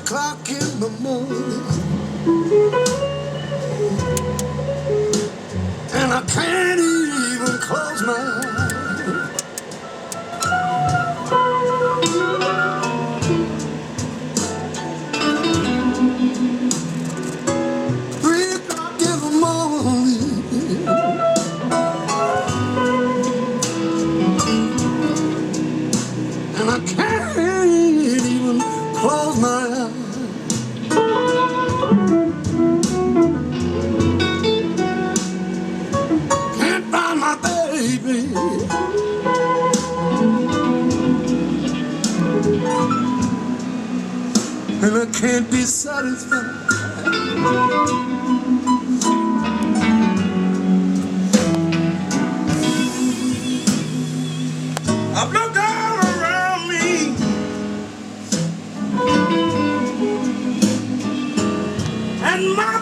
o'clock in the morning, and I can't even close my eyes. 3 o'clock in the morning, and I can't even close my eyes. Can't find my baby, and I can't be satisfied. I've looked all around me, and my